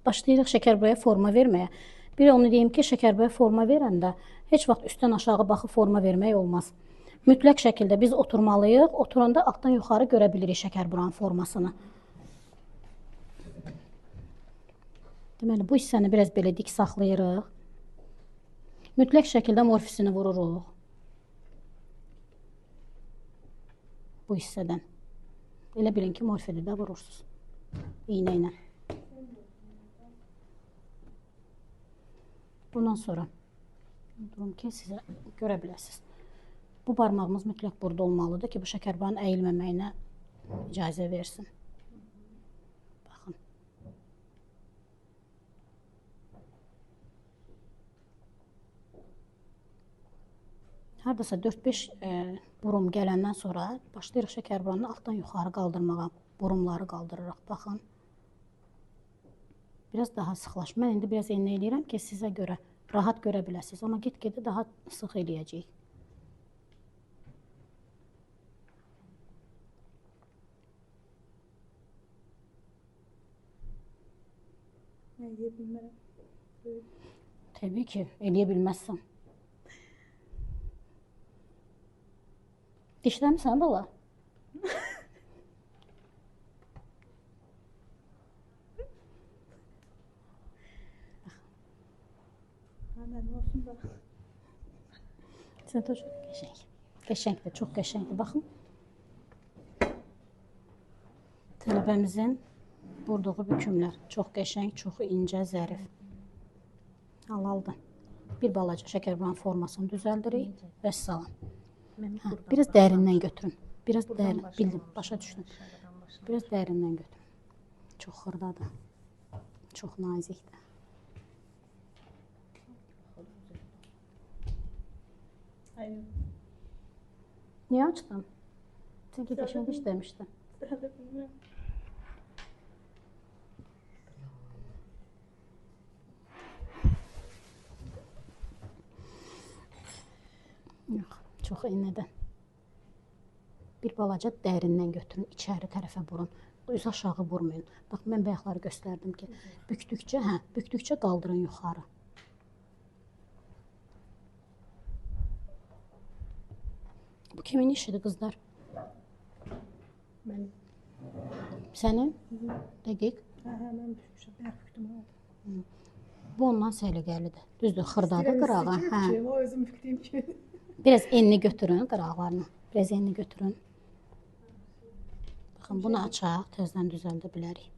başlayırıq şəkərburaya forma verməyə. Bir onu deyim ki, şəkərburaya forma verəndə heç vaxt üstdən aşağı baxıb forma vermək olmaz. Mütləq şəkildə biz oturmalıyıq. Oturanda altdan yuxarı görə bilirik şəkərburanın formasını. Deməli, bu hissəni biraz belə dik saxlayırıq. Mütləq şəkildə morfisini vururuq. Bu hissədən. Elə bilin ki, morfini də vurursunuz. İğnə ilə. Bundan sonra durum ki, sizə görə biləsiniz. Bu barmağımız mütləq burada olmalıdır ki, bu şəkərburanın əyilməməyinə icazə versin. Baxın. Haradasa 4-5 burum gələndən sonra başlayırıq şəkərburanı altdan yuxarı qaldırmağa. Burumları qaldırırıq. Baxın. Biraz daha sıxlaş. Mən indi biraz enli eləyirəm ki, sizə görə rahat görə biləsiniz. Amma get-gedə daha sıx eləyəcəyik. Eləyə bilmərəm. Təbii ki, eləyə bilməzsən. Dişləmirsən bala? Mənim olsun da. Sən də çox qəşəng. Qəşəngdir, çox qəşəngdir. Baxın. Tələbəmizin vurduğu bükümlər çox qəşəng, çox incə, zərif. Halaldır. Bir balaca şəkərburanın formasını düzəldirik və salam. Biraz dərindən götürün. Biraz dərin, bildim, başa düşdüm. Biraz dərindən götürün. Çox xırdadır. Çox nazikdir. Hayır. Niyə açdın? Çünki qəşəng iş demişdin. Bilmirəm. Yox, çox iynədən. Bir balaca dərindən götürün, içəri tərəfə vurun. Üz aşağı vurmayın. Bax, mən bayaqları göstərdim ki, bükdükcə qaldırın yuxarı. Bu kimin işidir, qızlar? Mənim. Sənin? Dəqiq. Mən bükmüşəm. Bəyək bükdüm. Bu ondan səliqəlidir. Düzdür, xırdadır qırağı. O özüm bükdüyüm kimi. Biraz enli götürün qıraqlarını. Biraz enli götürün. Baxın, bunu açaq, tezdən düzəldə bilərik.